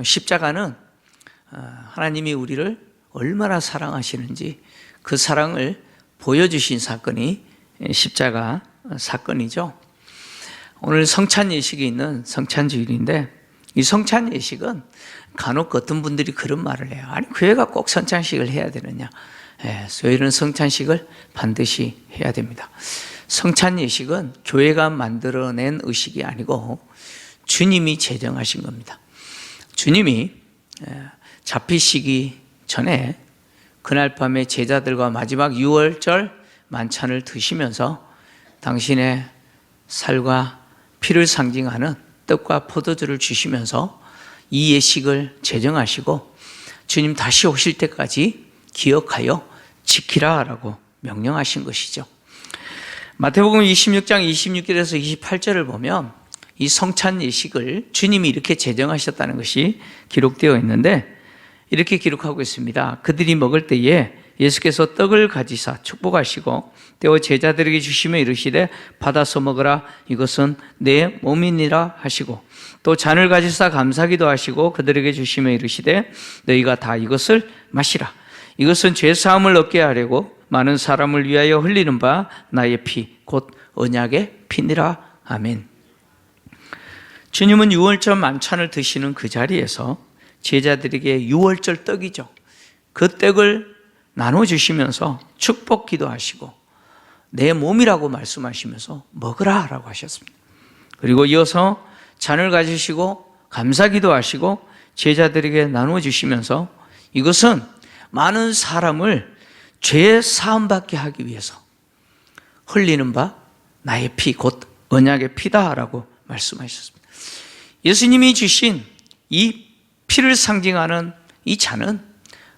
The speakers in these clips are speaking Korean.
십자가는 하나님이 우리를 얼마나 사랑하시는지 그 사랑을 보여주신 사건이 십자가 사건이죠. 오늘 성찬 예식이 있는 성찬주일인데, 이 성찬 예식은 간혹 어떤 분들이 그런 말을 해요. 아니, 교회가 꼭 성찬식을 해야 되느냐. 저희는 성찬식을 반드시 해야 됩니다. 성찬 예식은 교회가 만들어낸 의식이 아니고 주님이 제정하신 겁니다. 주님이 잡히시기 전에 그날 밤에 제자들과 마지막 유월절 만찬을 드시면서 당신의 살과 피를 상징하는 떡과 포도주를 주시면서 이 예식을 제정하시고 주님 다시 오실 때까지 기억하여 지키라라고 명령하신 것이죠. 마태복음 26장 26절에서 28절을 보면 이 성찬 예식을 주님이 이렇게 제정하셨다는 것이 기록되어 있는데, 이렇게 기록하고 있습니다. 그들이 먹을 때에 예수께서 떡을 가지사 축복하시고 떼어 제자들에게 주시며 이르시되 받아서 먹으라, 이것은 내 몸이니라 하시고, 또 잔을 가지사 감사기도 하시고 그들에게 주시며 이르시되 너희가 다 이것을 마시라, 이것은 죄사함을 얻게 하려고 많은 사람을 위하여 흘리는 바 나의 피 곧 언약의 피니라. 아멘. 주님은 유월절 만찬을 드시는 그 자리에서 제자들에게 유월절 떡이죠, 그 떡을 나눠주시면서 축복 기도하시고 내 몸이라고 말씀하시면서 먹으라 라고 하셨습니다. 그리고 이어서 잔을 가지시고 감사 기도하시고 제자들에게 나눠주시면서 이것은 많은 사람을 죄 사함받게 하기 위해서 흘리는 바 나의 피 곧 언약의 피다라고 말씀하셨습니다. 예수님이 주신 이 피를 상징하는 이 잔은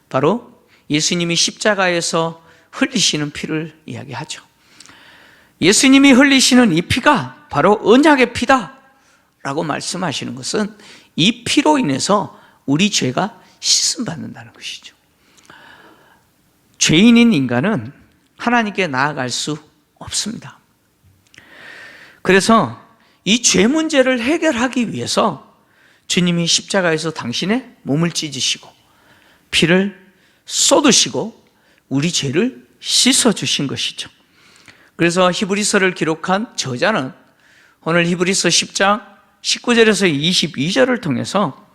바로 예수님이 십자가에서 흘리시는 피를 이야기하죠. 예수님이 흘리시는 이 피가 바로 언약의 피다라고 말씀하시는 것은 이 피로 인해서 우리 죄가 씻음받는다는 것이죠. 죄인인 인간은 하나님께 나아갈 수 없습니다. 그래서 이 죄 문제를 해결하기 위해서 주님이 십자가에서 당신의 몸을 찢으시고 피를 쏟으시고 우리 죄를 씻어주신 것이죠. 그래서 히브리서를 기록한 저자는 오늘 히브리서 10장 19절에서 22절을 통해서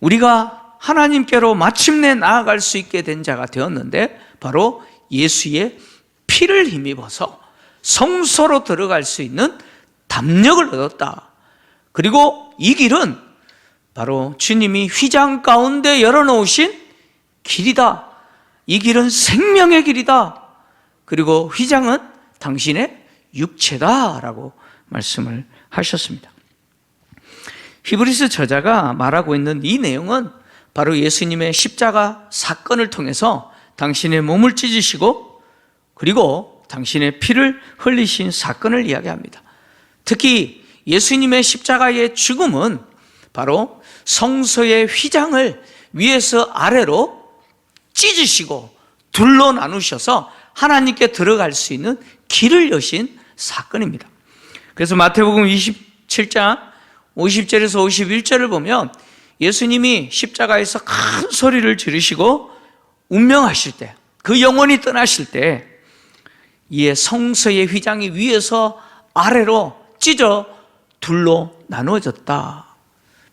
우리가 하나님께로 마침내 나아갈 수 있게 된 자가 되었는데 바로 예수의 피를 힘입어서 성소로 들어갈 수 있는 담력을 얻었다. 그리고 이 길은 바로 주님이 휘장 가운데 열어놓으신 길이다. 이 길은 생명의 길이다. 그리고 휘장은 당신의 육체다라고 말씀을 하셨습니다. 히브리서 저자가 말하고 있는 이 내용은 바로 예수님의 십자가 사건을 통해서 당신의 몸을 찢으시고 그리고 당신의 피를 흘리신 사건을 이야기합니다. 특히 예수님의 십자가의 죽음은 바로 성소의 휘장을 위에서 아래로 찢으시고 둘로 나누셔서 하나님께 들어갈 수 있는 길을 여신 사건입니다. 그래서 마태복음 27장 50절에서 51절을 보면 예수님이 십자가에서 큰 소리를 지르시고 운명하실 때, 그 영혼이 떠나실 때 이에 성소의 휘장이 위에서 아래로 찢어 둘로 나누어졌다.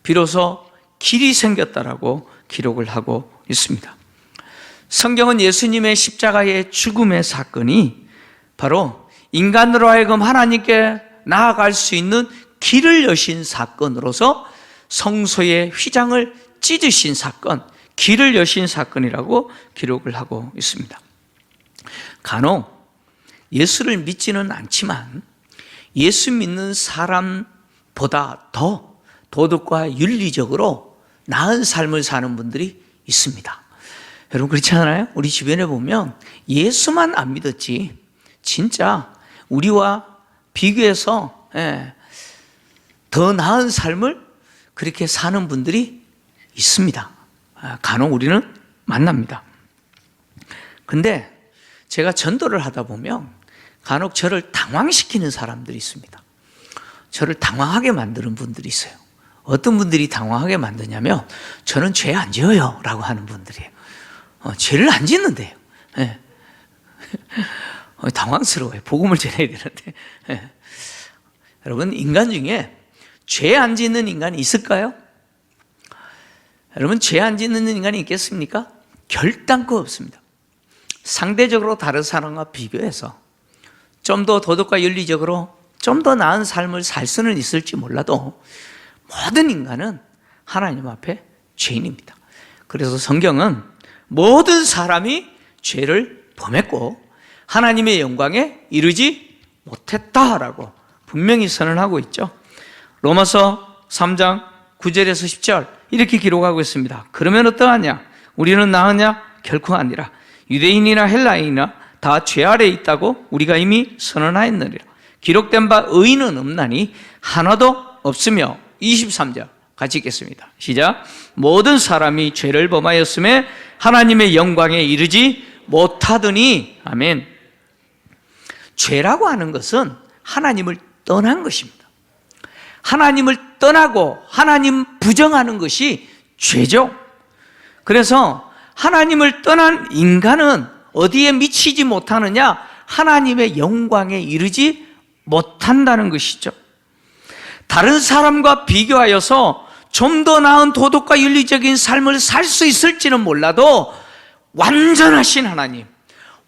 비로소 길이 생겼다라고 기록을 하고 있습니다. 성경은 예수님의 십자가의 죽음의 사건이 바로 인간으로 하여금 하나님께 나아갈 수 있는 길을 여신 사건으로서 성소의 휘장을 찢으신 사건, 길을 여신 사건이라고 기록을 하고 있습니다. 간혹 예수를 믿지는 않지만 예수 믿는 사람보다 더 도덕과 윤리적으로 나은 삶을 사는 분들이 있습니다. 여러분 그렇지 않아요? 우리 주변에 보면 예수만 안 믿었지 진짜 우리와 비교해서 더 나은 삶을 그렇게 사는 분들이 있습니다. 간혹 우리는 만납니다. 근데 제가 전도를 하다 보면 간혹 저를 당황시키는 사람들이 있습니다. 저를 당황하게 만드는 분들이 있어요. 어떤 분들이 당황하게 만드냐면 저는 죄 안 지어요 라고 하는 분들이에요. 죄를 안 짓는데요. 네. 당황스러워요. 복음을 전해야 되는데. 네. 여러분, 인간 중에 죄 안 짓는 인간이 있을까요? 여러분, 죄 안 짓는 인간이 있겠습니까? 결단코 없습니다. 상대적으로 다른 사람과 비교해서 좀 더 도덕과 윤리적으로 좀 더 나은 삶을 살 수는 있을지 몰라도 모든 인간은 하나님 앞에 죄인입니다. 그래서 성경은 모든 사람이 죄를 범했고 하나님의 영광에 이르지 못했다라고 분명히 선언하고 있죠. 로마서 3장 9절에서 10절 이렇게 기록하고 있습니다. 그러면 어떠하냐? 우리는 나으냐? 결코 아니라 유대인이나 헬라인이나 다 죄 아래에 있다고 우리가 이미 선언하였느니라. 기록된 바 의인은 없나니 하나도 없으며 23절 같이 읽겠습니다. 시작. 모든 사람이 죄를 범하였음에 하나님의 영광에 이르지 못하더니. 아멘. 죄라고 하는 것은 하나님을 떠난 것입니다. 하나님을 떠나고 하나님 부정하는 것이 죄죠. 그래서 하나님을 떠난 인간은 어디에 미치지 못하느냐? 하나님의 영광에 이르지 못한다는 것이죠. 다른 사람과 비교하여서 좀 더 나은 도덕과 윤리적인 삶을 살 수 있을지는 몰라도 완전하신 하나님,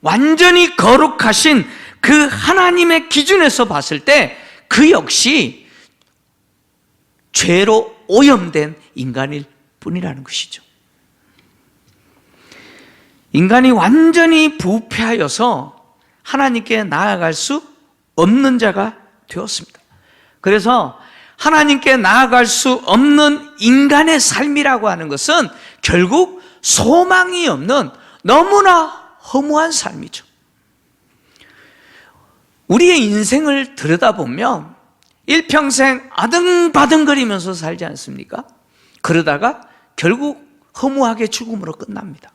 완전히 거룩하신 그 하나님의 기준에서 봤을 때 그 역시 죄로 오염된 인간일 뿐이라는 것이죠. 인간이 완전히 부패하여서 하나님께 나아갈 수 없는 자가 되었습니다. 그래서 하나님께 나아갈 수 없는 인간의 삶이라고 하는 것은 결국 소망이 없는 너무나 허무한 삶이죠. 우리의 인생을 들여다보면 일평생 아등바등거리면서 살지 않습니까? 그러다가 결국 허무하게 죽음으로 끝납니다.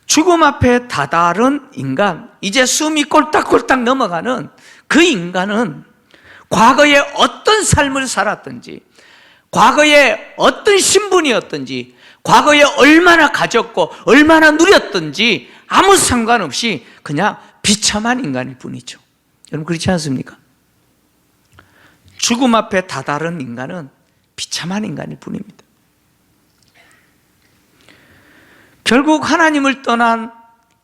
죽음 앞에 다다른 인간, 이제 숨이 꼴딱꼴딱 넘어가는 그 인간은 과거에 어떤 삶을 살았든지, 과거에 어떤 신분이었든지, 과거에 얼마나 가졌고 얼마나 누렸든지 아무 상관없이 그냥 비참한 인간일 뿐이죠. 여러분 그렇지 않습니까? 죽음 앞에 다다른 인간은 비참한 인간일 뿐입니다. 결국 하나님을 떠난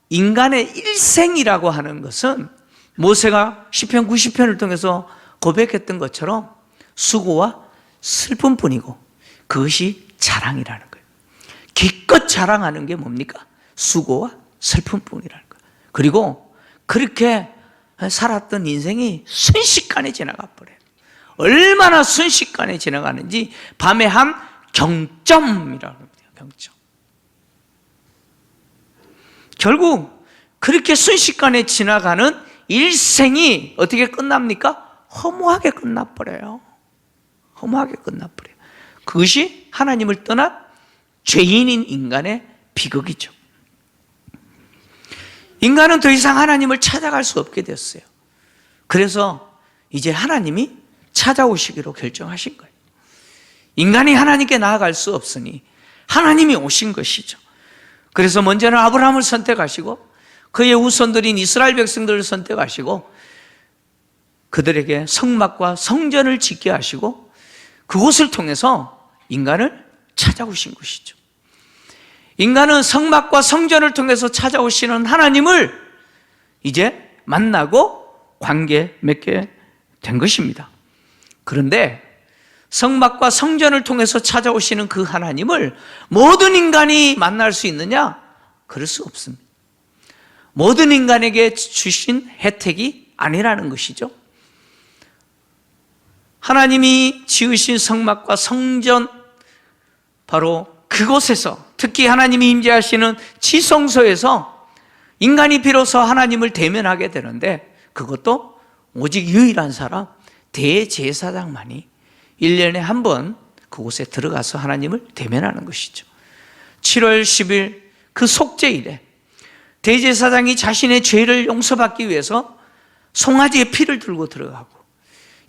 인간의 일생이라고 하는 것은 모세가 시편 90편을 통해서 고백했던 것처럼 수고와 슬픔뿐이고 그것이 자랑이라는 거예요. 기껏 자랑하는 게 뭡니까? 수고와 슬픔뿐이라는 거예요. 그리고 그렇게 살았던 인생이 순식간에 지나가 버려요. 얼마나 순식간에 지나가는지 밤에 한 경점이라고 합니다. 경점. 결국 그렇게 순식간에 지나가는 일생이 어떻게 끝납니까? 허무하게 끝나버려요. 허무하게 끝나버려요. 그것이 하나님을 떠난 죄인인 인간의 비극이죠. 인간은 더 이상 하나님을 찾아갈 수 없게 됐어요. 그래서 이제 하나님이 찾아오시기로 결정하신 거예요. 인간이 하나님께 나아갈 수 없으니 하나님이 오신 것이죠. 그래서 먼저는 아브라함을 선택하시고 그의 후손들인 이스라엘 백성들을 선택하시고 그들에게 성막과 성전을 짓게 하시고 그곳을 통해서 인간을 찾아오신 것이죠. 인간은 성막과 성전을 통해서 찾아오시는 하나님을 이제 만나고 관계 맺게 된 것입니다. 그런데 성막과 성전을 통해서 찾아오시는 그 하나님을 모든 인간이 만날 수 있느냐? 그럴 수 없습니다. 모든 인간에게 주신 혜택이 아니라는 것이죠. 하나님이 지으신 성막과 성전, 바로 그곳에서, 특히 하나님이 임재하시는 지성소에서 인간이 비로소 하나님을 대면하게 되는데, 그것도 오직 유일한 사람 대제사장만이 1년에 한 번 그곳에 들어가서 하나님을 대면하는 것이죠. 7월 10일 그 속죄일에 대제사장이 자신의 죄를 용서받기 위해서 송아지의 피를 들고 들어가고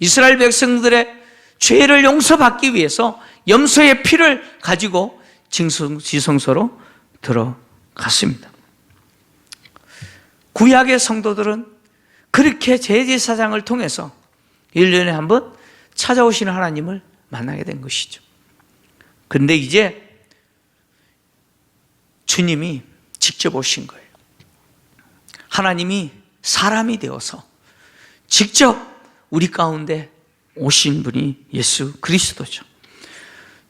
이스라엘 백성들의 죄를 용서받기 위해서 염소의 피를 가지고 지성소로 들어갔습니다. 구약의 성도들은 그렇게 대제사장을 통해서 1년에 한 번 찾아오시는 하나님을 만나게 된 것이죠. 그런데 이제 주님이 직접 오신 거예요. 하나님이 사람이 되어서 직접 우리 가운데 오신 분이 예수 그리스도죠.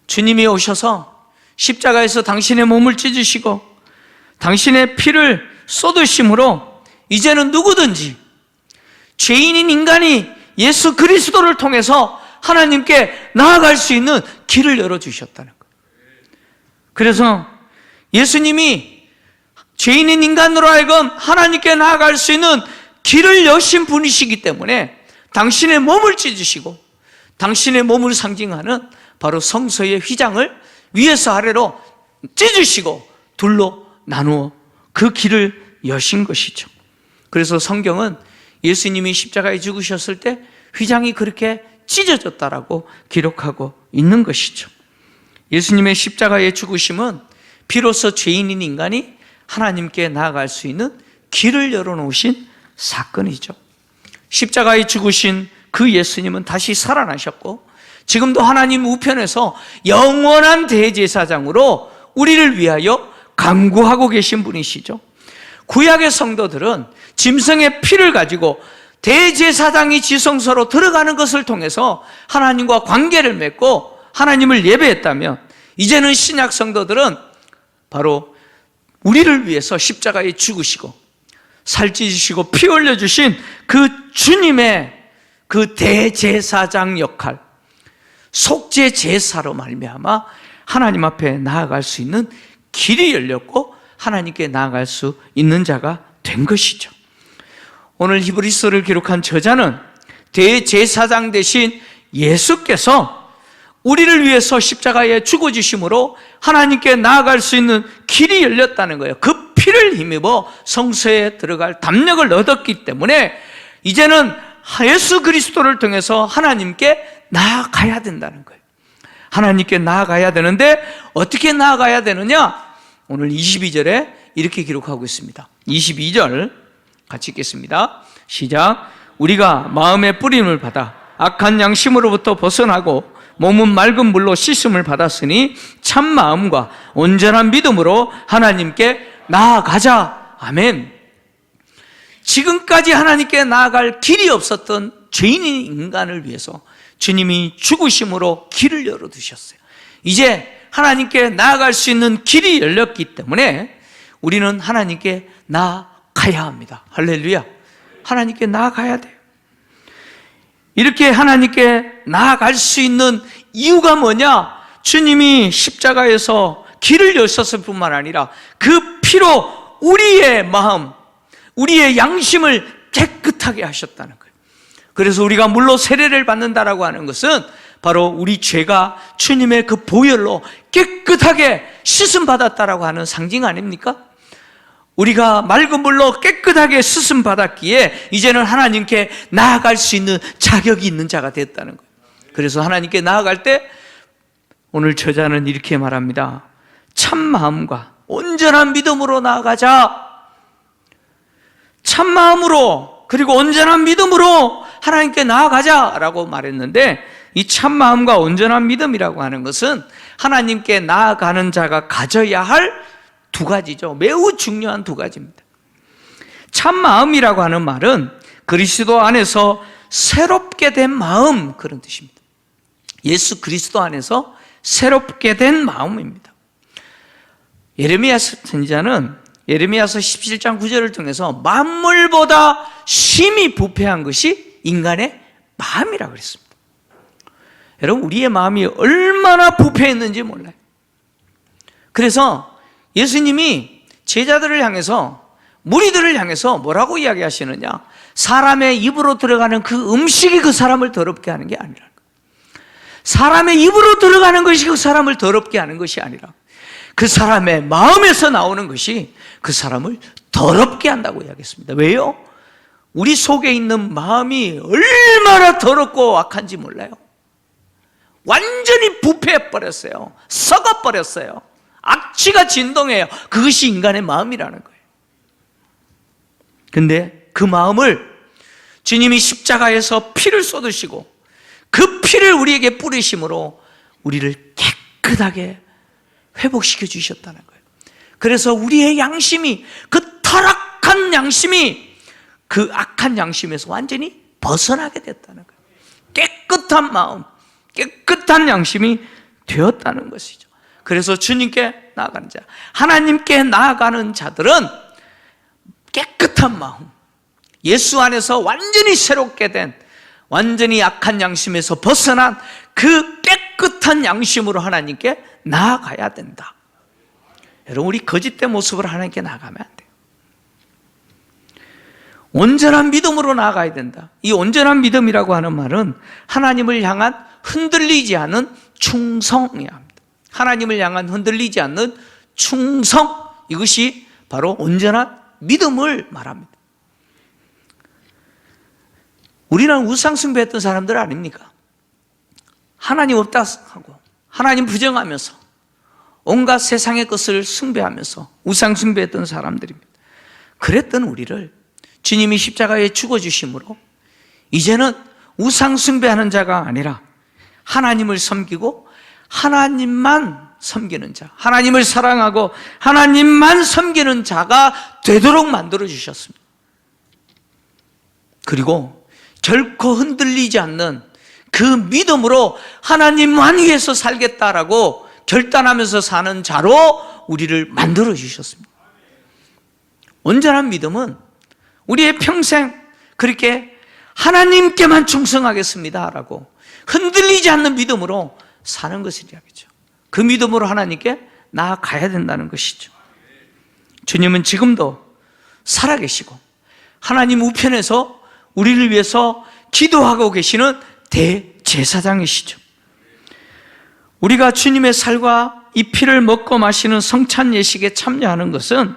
주님이 오셔서 십자가에서 당신의 몸을 찢으시고 당신의 피를 쏟으심으로 이제는 누구든지 죄인인 인간이 예수 그리스도를 통해서 하나님께 나아갈 수 있는 길을 열어주셨다는 거예요. 그래서 예수님이 죄인인 인간으로 하여금 하나님께 나아갈 수 있는 길을 여신 분이시기 때문에 당신의 몸을 찢으시고 당신의 몸을 상징하는 바로 성소의 휘장을 위에서 아래로 찢으시고 둘로 나누어 그 길을 여신 것이죠. 그래서 성경은 예수님이 십자가에 죽으셨을 때 휘장이 그렇게 찢어졌다라고 기록하고 있는 것이죠. 예수님의 십자가의 죽으심은 비로소 죄인인 인간이 하나님께 나아갈 수 있는 길을 열어놓으신 사건이죠. 십자가에 죽으신 그 예수님은 다시 살아나셨고 지금도 하나님 우편에서 영원한 대제사장으로 우리를 위하여 간구하고 계신 분이시죠. 구약의 성도들은 짐승의 피를 가지고 대제사장이 지성소로 들어가는 것을 통해서 하나님과 관계를 맺고 하나님을 예배했다면 이제는 신약 성도들은 바로 우리를 위해서 십자가에 죽으시고 살찌주시고 피 흘려주신 그 주님의 그 대제사장 역할, 속죄제사로 말미암아 하나님 앞에 나아갈 수 있는 길이 열렸고 하나님께 나아갈 수 있는 자가 된 것이죠. 오늘 히브리서를 기록한 저자는 대제사장 대신 예수께서 우리를 위해서 십자가에 죽어주심으로 하나님께 나아갈 수 있는 길이 열렸다는 거예요. 그 피를 힘입어 성소에 들어갈 담력을 얻었기 때문에 이제는 예수 그리스도를 통해서 하나님께 나아가야 된다는 거예요. 하나님께 나아가야 되는데 어떻게 나아가야 되느냐? 오늘 22절에 이렇게 기록하고 있습니다. 22절 같이 읽겠습니다. 시작. 우리가 마음의 뿌림을 받아 악한 양심으로부터 벗어나고 몸은 맑은 물로 씻음을 받았으니 참 마음과 온전한 믿음으로 하나님께 나아가자. 아멘. 지금까지 하나님께 나아갈 길이 없었던 죄인인 인간을 위해서 주님이 죽으심으로 길을 열어두셨어요. 이제 하나님께 나아갈 수 있는 길이 열렸기 때문에 우리는 하나님께 나아가야 합니다. 할렐루야. 하나님께 나아가야 돼요. 이렇게 하나님께 나아갈 수 있는 이유가 뭐냐? 주님이 십자가에서 길을 여셨을 뿐만 아니라 그 피로 우리의 마음, 우리의 양심을 깨끗하게 하셨다는 거예요. 그래서 우리가 물로 세례를 받는다라고 하는 것은 바로 우리 죄가 주님의 그 보혈로 깨끗하게 씻음 받았다라고 하는 상징 아닙니까? 우리가 맑은 물로 깨끗하게 씻음 받았기에 이제는 하나님께 나아갈 수 있는 자격이 있는 자가 됐다는 거예요. 그래서 하나님께 나아갈 때 오늘 저자는 이렇게 말합니다. 참 마음과 온전한 믿음으로 나아가자. 참 마음으로 그리고 온전한 믿음으로 하나님께 나아가자라고 말했는데 이 참 마음과 온전한 믿음이라고 하는 것은 하나님께 나아가는 자가 가져야 할 두 가지죠. 매우 중요한 두 가지입니다. 참 마음이라고 하는 말은 그리스도 안에서 새롭게 된 마음, 그런 뜻입니다. 예수 그리스도 안에서 새롭게 된 마음입니다. 예레미야 선지자는 예레미야서 17장 9절을 통해서 만물보다 심히 부패한 것이 인간의 마음이라고 그랬습니다. 여러분, 우리의 마음이 얼마나 부패했는지 몰라요. 그래서 예수님이 제자들을 향해서, 무리들을 향해서 뭐라고 이야기하시느냐? 사람의 입으로 들어가는 그 음식이 그 사람을 더럽게 하는 게 아니라, 사람의 입으로 들어가는 것이 그 사람을 더럽게 하는 것이 아니라 그 사람의 마음에서 나오는 것이 그 사람을 더럽게 한다고 이야기했습니다. 왜요? 우리 속에 있는 마음이 얼마나 더럽고 악한지 몰라요. 완전히 부패해버렸어요. 썩어버렸어요. 악취가 진동해요. 그것이 인간의 마음이라는 거예요. 근데 그 마음을 주님이 십자가에서 피를 쏟으시고 그 피를 우리에게 뿌리심으로 우리를 깨끗하게 회복시켜 주셨다는 거예요. 그래서 우리의 양심이, 그 타락한 양심이 그 악한 양심에서 완전히 벗어나게 됐다는 거예요. 깨끗한 마음, 깨끗한 양심이 되었다는 것이죠. 그래서 주님께 나아가는 자, 하나님께 나아가는 자들은 깨끗한 마음, 예수 안에서 완전히 새롭게 된, 완전히 악한 양심에서 벗어난 그 깨끗한 양심으로 하나님께 나아가야 된다. 여러분, 우리 거짓된 모습으로 하나님께 나아가면 안 돼요. 온전한 믿음으로 나아가야 된다. 이 온전한 믿음이라고 하는 말은 하나님을 향한 흔들리지 않은 충성이야 합니다. 하나님을 향한 흔들리지 않는 충성, 이것이 바로 온전한 믿음을 말합니다. 우리는 우상 숭배했던 사람들 아닙니까? 하나님 없다 하고 하나님 부정하면서 온갖 세상의 것을 숭배하면서 우상 숭배했던 사람들입니다. 그랬던 우리를 주님이 십자가에 죽어주심으로 이제는 우상 숭배하는 자가 아니라 하나님을 섬기고 하나님만 섬기는 자, 하나님을 사랑하고 하나님만 섬기는 자가 되도록 만들어 주셨습니다. 그리고 결코 흔들리지 않는 그 믿음으로 하나님만 위해서 살겠다라고 결단하면서 사는 자로 우리를 만들어 주셨습니다. 온전한 믿음은 우리의 평생 그렇게 하나님께만 충성하겠습니다라고 흔들리지 않는 믿음으로 사는 것이라겠죠. 그 믿음으로 하나님께 나아가야 된다는 것이죠. 주님은 지금도 살아계시고 하나님 우편에서 우리를 위해서 기도하고 계시는 대제사장이시죠. 우리가 주님의 살과 이 피를 먹고 마시는 성찬 예식에 참여하는 것은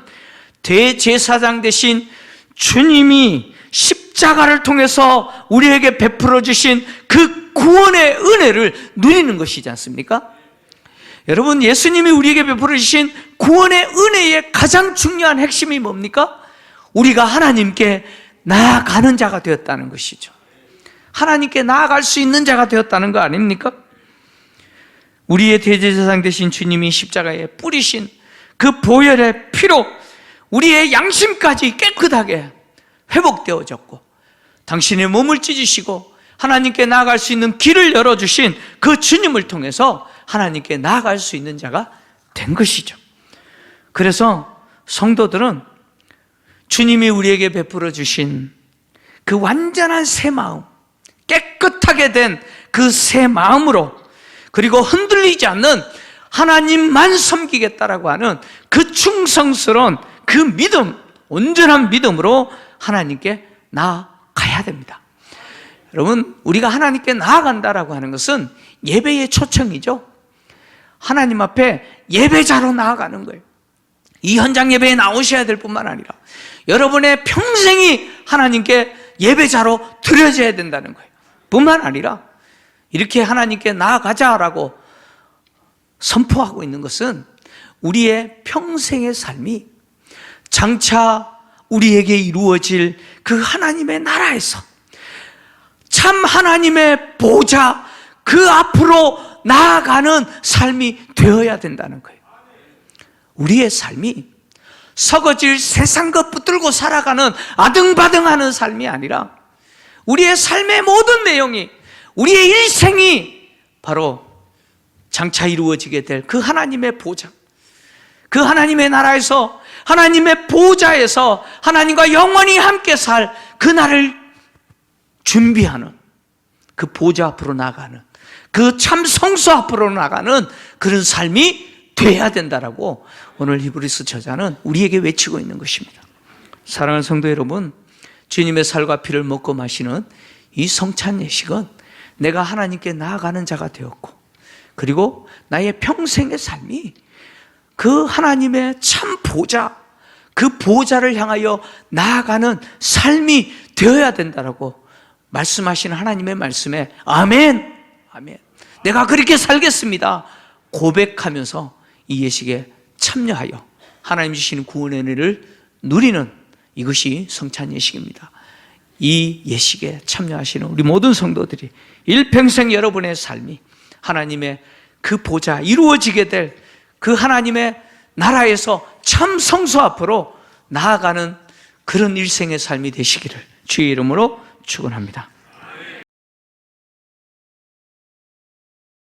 대제사장 대신 주님이 십자가를 통해서 우리에게 베풀어 주신 그 구원의 은혜를 누리는 것이지 않습니까? 여러분, 예수님이 우리에게 베풀어 주신 구원의 은혜의 가장 중요한 핵심이 뭡니까? 우리가 하나님께 나아가는 자가 되었다는 것이죠. 하나님께 나아갈 수 있는 자가 되었다는 거 아닙니까? 우리의 대제사장 되신 주님이 십자가에 뿌리신 그 보혈의 피로 우리의 양심까지 깨끗하게 회복되어졌고 당신의 몸을 찢으시고 하나님께 나아갈 수 있는 길을 열어주신 그 주님을 통해서 하나님께 나아갈 수 있는 자가 된 것이죠. 그래서 성도들은 주님이 우리에게 베풀어 주신 그 완전한 새 마음, 깨끗하게 된 그 새 마음으로, 그리고 흔들리지 않는 하나님만 섬기겠다라고 하는 그 충성스러운 그 믿음, 온전한 믿음으로 하나님께 나아가야 됩니다. 여러분, 우리가 하나님께 나아간다라고 하는 것은 예배의 초청이죠. 하나님 앞에 예배자로 나아가는 거예요. 이 현장 예배에 나오셔야 될 뿐만 아니라 여러분의 평생이 하나님께 예배자로 드려져야 된다는 거예요. 뿐만 아니라 이렇게 하나님께 나아가자라고 선포하고 있는 것은 우리의 평생의 삶이 장차 우리에게 이루어질 그 하나님의 나라에서 참 하나님의 보좌 그 앞으로 나아가는 삶이 되어야 된다는 거예요. 우리의 삶이 썩어질 세상 것 붙들고 살아가는 아등바등하는 삶이 아니라 우리의 삶의 모든 내용이, 우리의 일생이 바로 장차 이루어지게 될 그 하나님의 보좌, 그 하나님의 나라에서, 하나님의 보좌에서 하나님과 영원히 함께 살 그 날을 준비하는, 그 보좌 앞으로 나가는, 그 참 성소 앞으로 나가는 그런 삶이 돼야 된다라고 오늘 히브리서 저자는 우리에게 외치고 있는 것입니다. 사랑하는 성도 여러분, 주님의 살과 피를 먹고 마시는 이 성찬 예식은 내가 하나님께 나아가는 자가 되었고, 그리고 나의 평생의 삶이 그 하나님의 참 보좌, 그 보좌를 향하여 나아가는 삶이 되어야 된다라고 말씀하시는 하나님의 말씀에 아멘, 아멘. 내가 그렇게 살겠습니다 고백하면서 이 예식에 참여하여 하나님 주시는 구원의 은혜를 누리는 이것이 성찬 예식입니다. 이 예식에 참여하시는 우리 모든 성도들이 일평생 여러분의 삶이 하나님의 그 보좌 이루어지게 될 그 하나님의 나라에서 참 성소 앞으로 나아가는 그런 일생의 삶이 되시기를 주의 이름으로 축원합니다.